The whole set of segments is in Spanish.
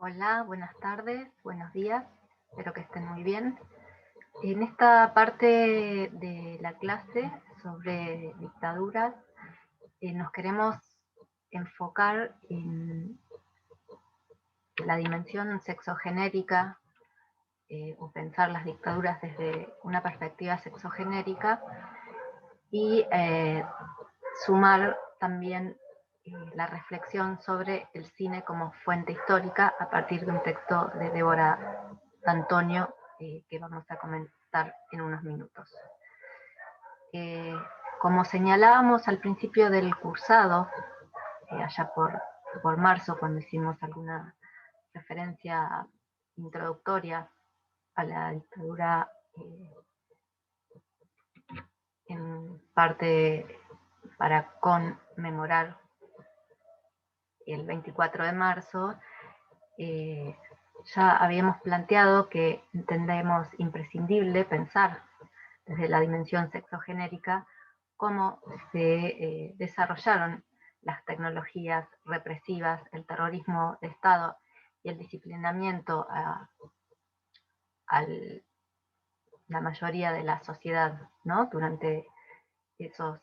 Hola, buenas tardes, buenos días, espero que estén muy bien. En esta parte de la clase sobre dictaduras nos queremos enfocar en la dimensión sexogenérica o pensar las dictaduras desde una perspectiva sexogenérica y sumar también la reflexión sobre el cine como fuente histórica a partir de un texto de Débora D'Antonio que vamos a comentar en unos minutos. Como señalábamos al principio del cursado, allá por marzo, cuando hicimos alguna referencia introductoria a la dictadura en parte para conmemorar el 24 de marzo, ya habíamos planteado que entendemos imprescindible pensar desde la dimensión sexogenérica cómo se desarrollaron las tecnologías represivas, el terrorismo de Estado y el disciplinamiento a la mayoría de la sociedad, ¿no? Durante esos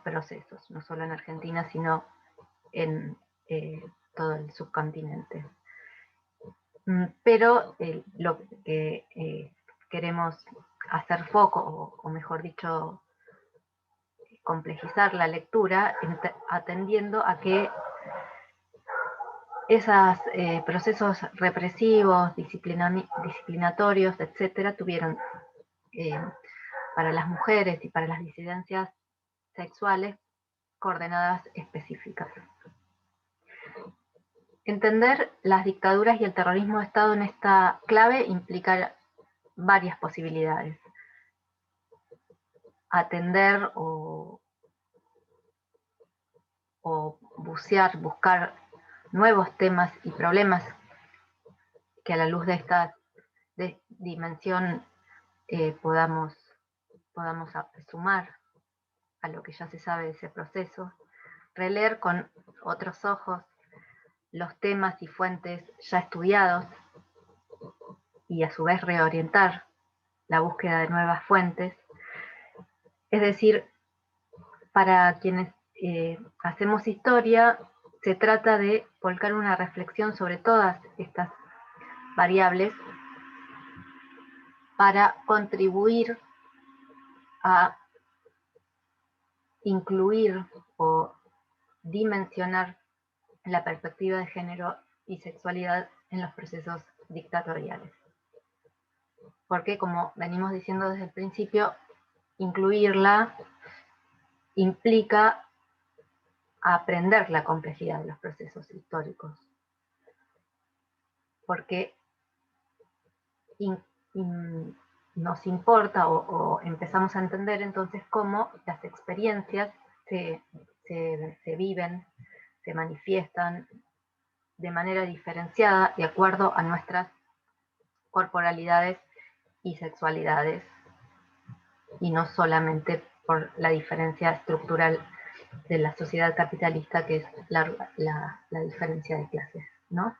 procesos, no solo en Argentina, sino en todo el subcontinente. Pero lo que queremos hacer foco, o mejor dicho, complejizar la lectura, atendiendo a que esos procesos represivos, disciplinatorios, etcétera, tuvieron para las mujeres y para las disidencias sexuales coordenadas específicas. Entender las dictaduras y el terrorismo de Estado en esta clave implica varias posibilidades. Atender o bucear, buscar nuevos temas y problemas que a la luz de esta dimensión podamos sumar a lo que ya se sabe de ese proceso, releer con otros ojos los temas y fuentes ya estudiados y a su vez reorientar la búsqueda de nuevas fuentes. Es decir, para quienes hacemos historia, se trata de volcar una reflexión sobre todas estas variables para contribuir a incluir o dimensionar la perspectiva de género y sexualidad en los procesos dictatoriales. Porque, como venimos diciendo desde el principio, incluirla implica aprender la complejidad de los procesos históricos. Porque nos importa o empezamos a entender entonces cómo las experiencias se viven, se manifiestan de manera diferenciada de acuerdo a nuestras corporalidades y sexualidades, y no solamente por la diferencia estructural de la sociedad capitalista, que es la diferencia de clases, ¿no?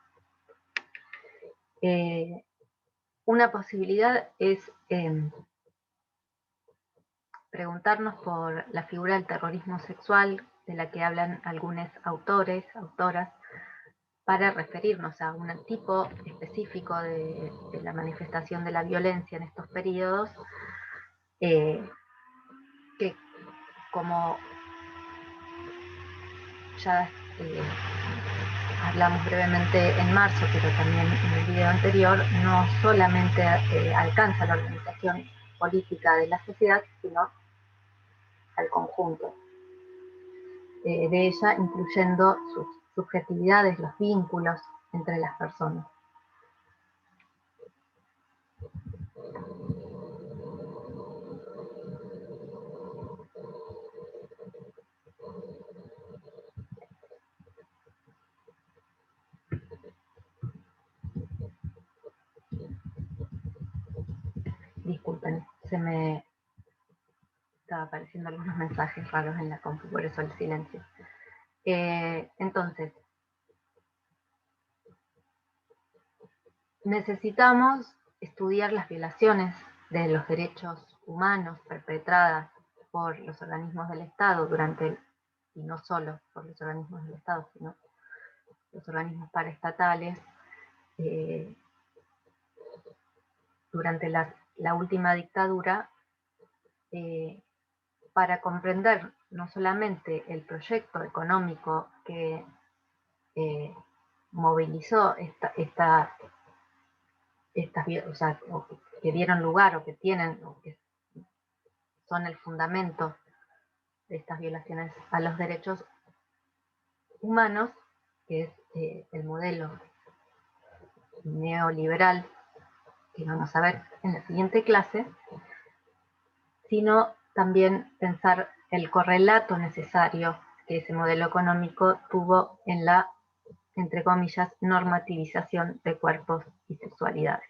Una posibilidad es preguntarnos por la figura del terrorismo sexual, de la que hablan algunos autores, autoras, para referirnos a un tipo específico de la manifestación de la violencia en estos periodos, que como ya hablamos brevemente en marzo, pero también en el video anterior, no solamente alcanza la organización política de la sociedad, sino al conjunto de ella, incluyendo sus subjetividades, los vínculos entre las personas. Disculpen, se me estaba apareciendo algunos mensajes raros en la compu, por eso el silencio. Entonces, necesitamos estudiar las violaciones de los derechos humanos perpetradas por los organismos del Estado y no solo por los organismos del Estado, sino los organismos paraestatales, durante la última dictadura, para comprender no solamente el proyecto económico que movilizó o sea, que dieron lugar o que tienen, o que son el fundamento de estas violaciones a los derechos humanos, que es el modelo neoliberal que vamos a ver en la siguiente clase, sino también pensar el correlato necesario que ese modelo económico tuvo en la, entre comillas, normativización de cuerpos y sexualidades.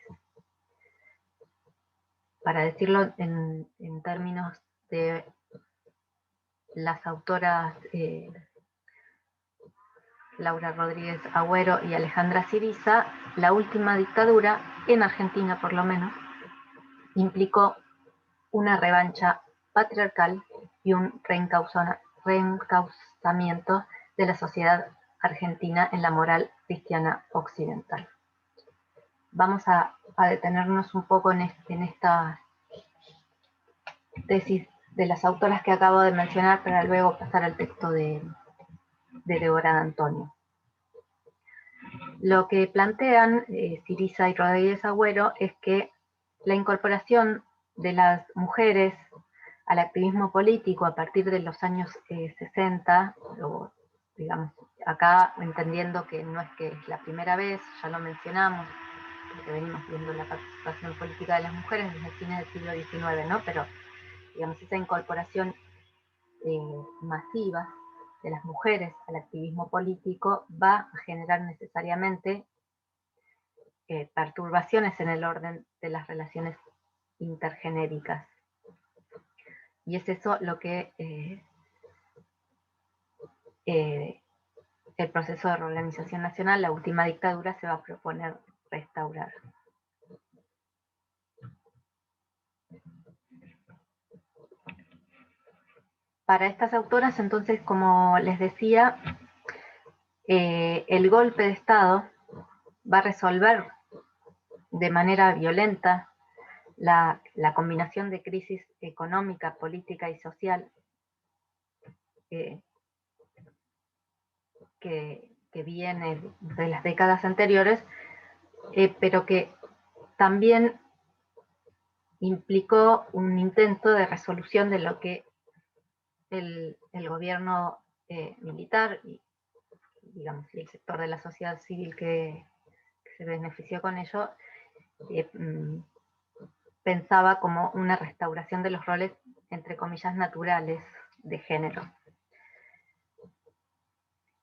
Para decirlo en términos de las autoras Laura Rodríguez Agüero y Alejandra Ciriza, la última dictadura, en Argentina por lo menos, implicó una revancha patriarcal y un reencauzamiento de la sociedad argentina en la moral cristiana occidental. Vamos a detenernos un poco en esta tesis de las autoras que acabo de mencionar para luego pasar al texto de Débora D'Antonio. Lo que plantean Ciriza y Rodríguez Agüero es que la incorporación de las mujeres al activismo político a partir de los años 60, o digamos, acá entendiendo que no es que es la primera vez, ya lo mencionamos, porque venimos viendo la participación política de las mujeres desde fines del siglo XIX, ¿no? Pero, digamos, esa incorporación masiva de las mujeres al activismo político va a generar necesariamente perturbaciones en el orden de las relaciones intergenéricas. Y es eso lo que el proceso de reorganización nacional, la última dictadura, se va a proponer restaurar. Para estas autoras, entonces, como les decía, el golpe de Estado va a resolver de manera violenta la combinación de crisis económica, política y social que viene de las décadas anteriores, pero que también implicó un intento de resolución de lo que el gobierno militar y, digamos, el sector de la sociedad civil que se benefició con ello, pensaba como una restauración de los roles, entre comillas, naturales de género.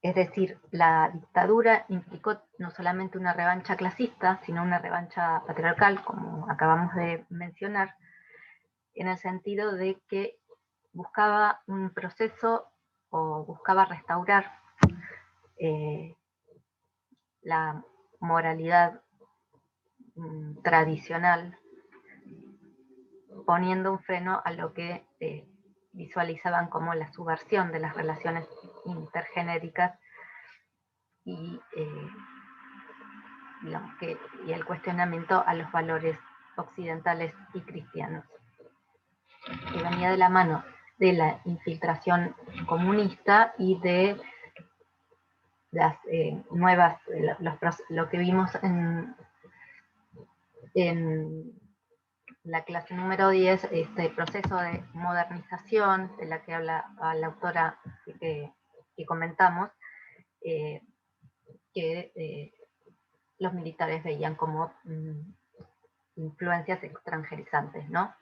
Es decir, la dictadura implicó no solamente una revancha clasista, sino una revancha patriarcal, como acabamos de mencionar, en el sentido de que buscaba un proceso o buscaba restaurar la moralidad tradicional, poniendo un freno a lo que visualizaban como la subversión de las relaciones intergenéricas y, digamos y el cuestionamiento a los valores occidentales y cristianos, que venía de la mano de la infiltración comunista y de las nuevas, lo que vimos en la clase número 10, este proceso de modernización de la que habla la autora que comentamos, que los militares veían como influencias extranjerizantes, ¿no?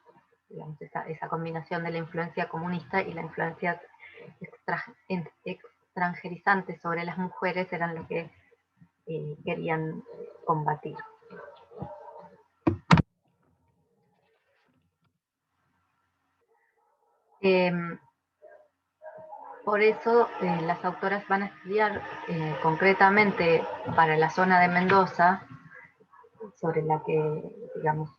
Digamos, esa combinación de la influencia comunista y la influencia extranjerizante sobre las mujeres eran lo que querían combatir. Por eso las autoras van a estudiar concretamente para la zona de Mendoza, sobre la que, digamos,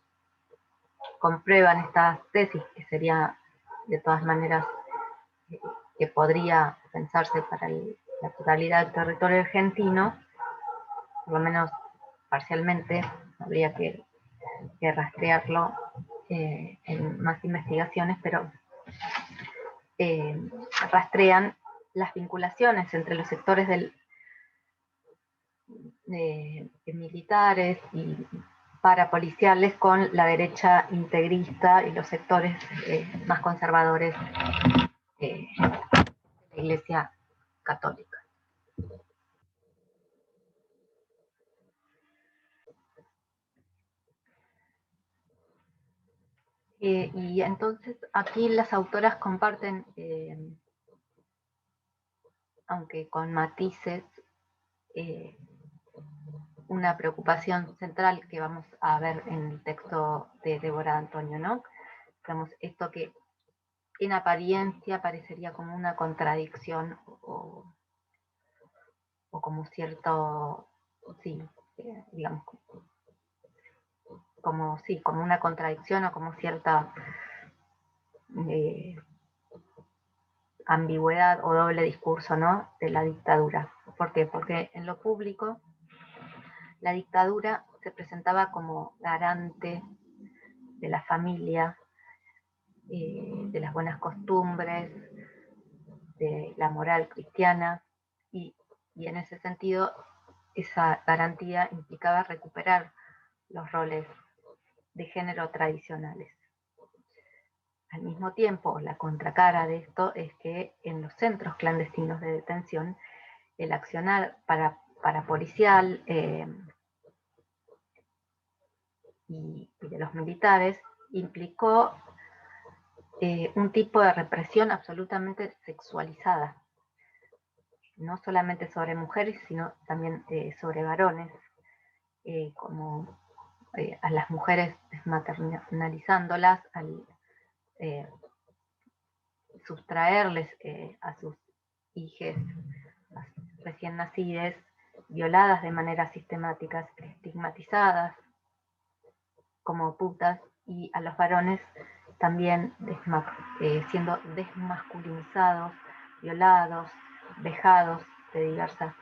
comprueban estas tesis, que sería de todas maneras que podría pensarse para la totalidad del territorio argentino, por lo menos parcialmente, habría que rastrearlo en más investigaciones, pero rastrean las vinculaciones entre los sectores militares y parapoliciales con la derecha integrista y los sectores más conservadores de la Iglesia Católica. Y entonces aquí las autoras comparten, aunque con matices, una preocupación central que vamos a ver en el texto de Débora Antonio, ¿no? Digamos, esto que en apariencia parecería como una contradicción o como cierto, sí, digamos, como una contradicción o como cierta ambigüedad o doble discurso, ¿no?, de la dictadura. ¿Por qué? Porque en lo público la dictadura se presentaba como garante de la familia, de las buenas costumbres, de la moral cristiana, y en ese sentido esa garantía implicaba recuperar los roles de género tradicionales. Al mismo tiempo, la contracara de esto es que en los centros clandestinos de detención, el accionar parapolicial y de los militares implicó un tipo de represión absolutamente sexualizada, no solamente sobre mujeres, sino también sobre varones, como a las mujeres desmaternalizándolas, al sustraerles a sus hijas recién nacidas, violadas de manera sistemática, estigmatizadas como putas, y a los varones también siendo desmasculinizados, violados, vejados de diversas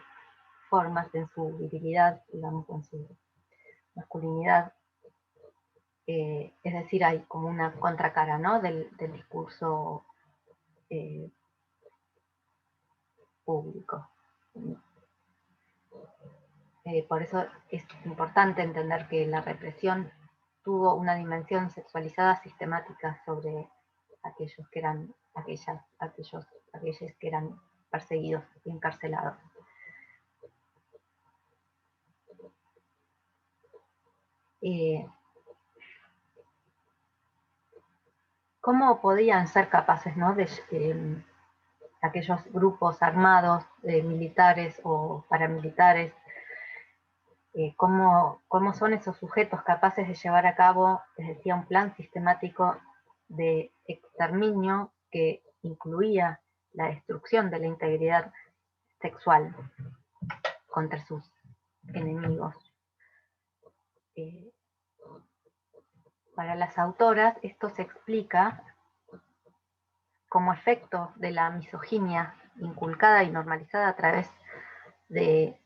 formas en su virilidad, digamos, en su masculinidad. Es decir, hay como una contracara, ¿no?, del discurso público. Por eso es importante entender que la represión tuvo una dimensión sexualizada sistemática sobre aquellos que eran aquellos que eran perseguidos y encarcelados. ¿Cómo podían ser capaces, ¿no?, de aquellos grupos armados, militares o paramilitares, cómo son esos sujetos capaces de llevar a cabo, les decía, un plan sistemático de exterminio que incluía la destrucción de la integridad sexual contra sus enemigos? Para las autoras esto se explica como efecto de la misoginia inculcada y normalizada a través de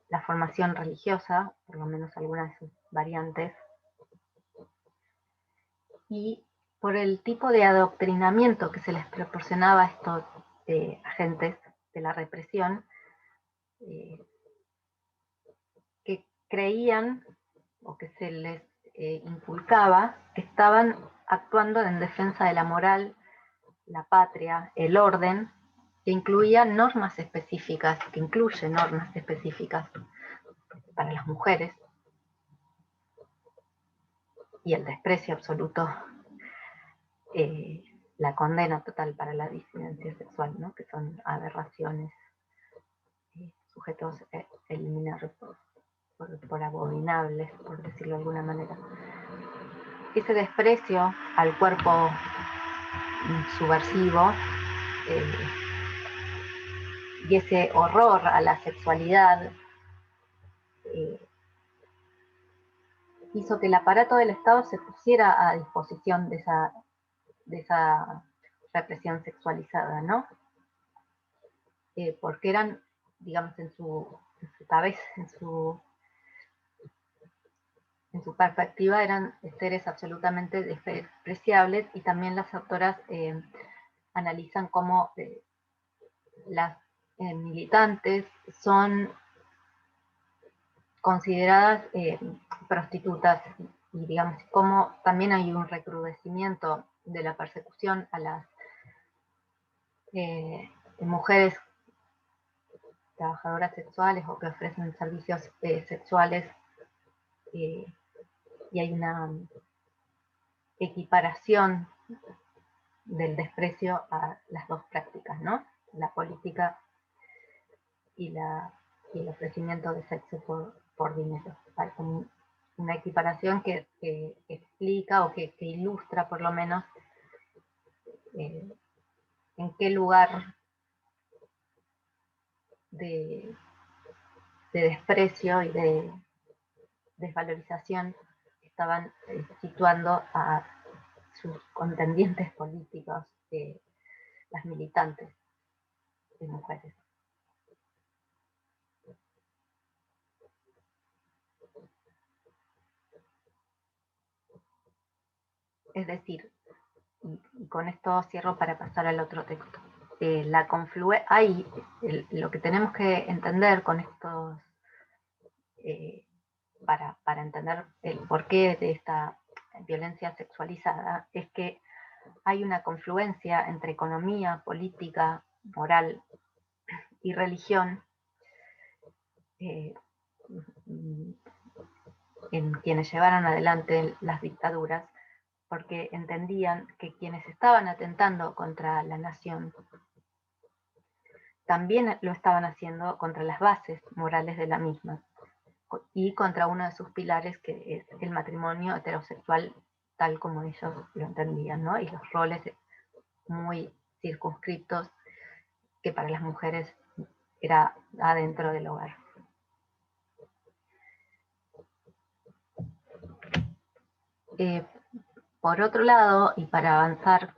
la formación religiosa, por lo menos algunas de sus variantes, y por el tipo de adoctrinamiento que se les proporcionaba a estos agentes de la represión, que creían o que se les inculcaba que estaban actuando en defensa de la moral, la patria, el orden, que incluye normas específicas para las mujeres, y el desprecio absoluto, la condena total para la disidencia sexual, ¿no?, que son aberraciones, sujetos eliminados por abominables, por decirlo de alguna manera. Ese desprecio al cuerpo subversivo y ese horror a la sexualidad hizo que el aparato del Estado se pusiera a disposición de esa represión sexualizada, ¿no? Porque eran, digamos, en su cabeza, en su perspectiva, eran seres absolutamente despreciables, y también las autoras analizan cómo las militantes son consideradas prostitutas, y digamos, cómo también hay un recrudecimiento de la persecución a las mujeres trabajadoras sexuales o que ofrecen servicios sexuales, y hay una equiparación del desprecio a las dos prácticas, ¿no? La política y el ofrecimiento de sexo por dinero. Hay como una equiparación que explica o que ilustra por lo menos en qué lugar de desprecio y de desvalorización estaban situando a sus contendientes políticos, las militantes de mujeres. Es decir, y con esto cierro para pasar al otro texto, lo que tenemos que entender con estos, para entender el porqué de esta violencia sexualizada, es que hay una confluencia entre economía, política, moral y religión en quienes llevaron adelante las dictaduras, porque entendían que quienes estaban atentando contra la nación también lo estaban haciendo contra las bases morales de la misma y contra uno de sus pilares, que es el matrimonio heterosexual tal como ellos lo entendían, ¿no? Y los roles muy circunscriptos que para las mujeres era adentro del hogar. Por otro lado, y para avanzar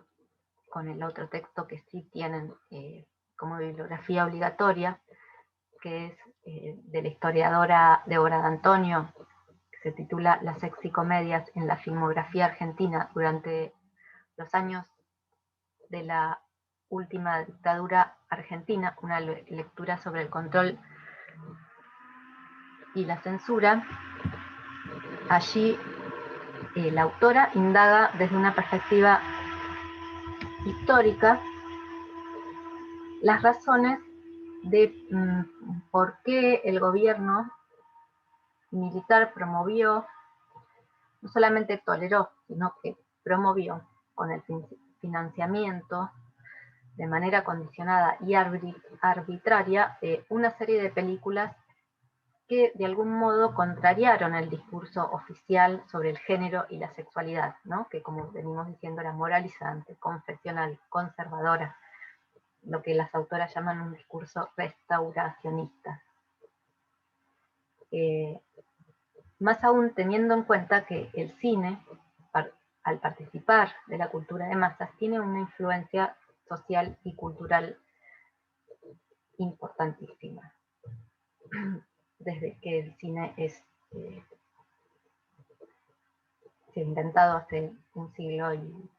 con el otro texto que sí tienen como bibliografía obligatoria, que es de la historiadora Débora D'Antonio, que se titula Las sexicomedias en la filmografía argentina durante los años de la última dictadura argentina, una lectura sobre el control y la censura. Allí la autora indaga desde una perspectiva histórica las razones de por qué el gobierno militar promovió, no solamente toleró, sino que promovió con el financiamiento de manera condicionada y arbitraria una serie de películas que de algún modo contrariaron el discurso oficial sobre el género y la sexualidad, ¿no? Que, como venimos diciendo, era moralizante, confesional, conservadora, lo que las autoras llaman un discurso restauracionista. Más aún teniendo en cuenta que el cine, al participar de la cultura de masas, tiene una influencia social y cultural importantísima. Desde que el cine se ha inventado hace un siglo y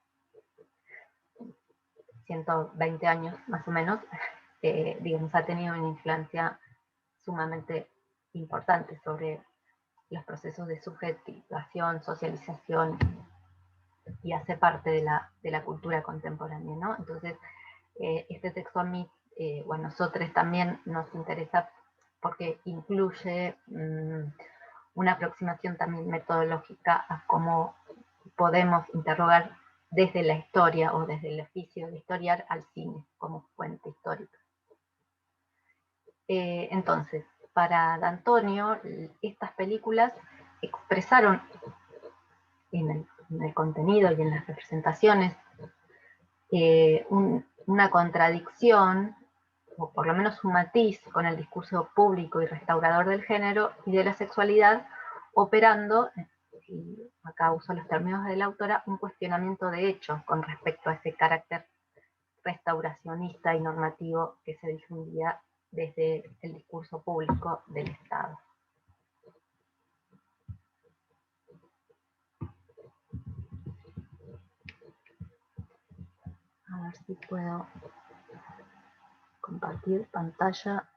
120 años más o menos, digamos, ha tenido una influencia sumamente importante sobre los procesos de subjetivación, socialización, y hace parte de la cultura contemporánea, ¿no? Entonces, este texto a mí, o a nosotros también nos interesa porque incluye una aproximación también metodológica a cómo podemos interrogar desde la historia o desde el oficio de historiar al cine como fuente histórica. Entonces, para D'Antonio, estas películas expresaron en el contenido y en las representaciones una contradicción, o por lo menos un matiz, con el discurso público y restaurador del género y de la sexualidad, operando y acá uso los términos de la autora, un cuestionamiento de hecho con respecto a ese carácter restauracionista y normativo que se difundía desde el discurso público del Estado. A ver si puedo compartir pantalla.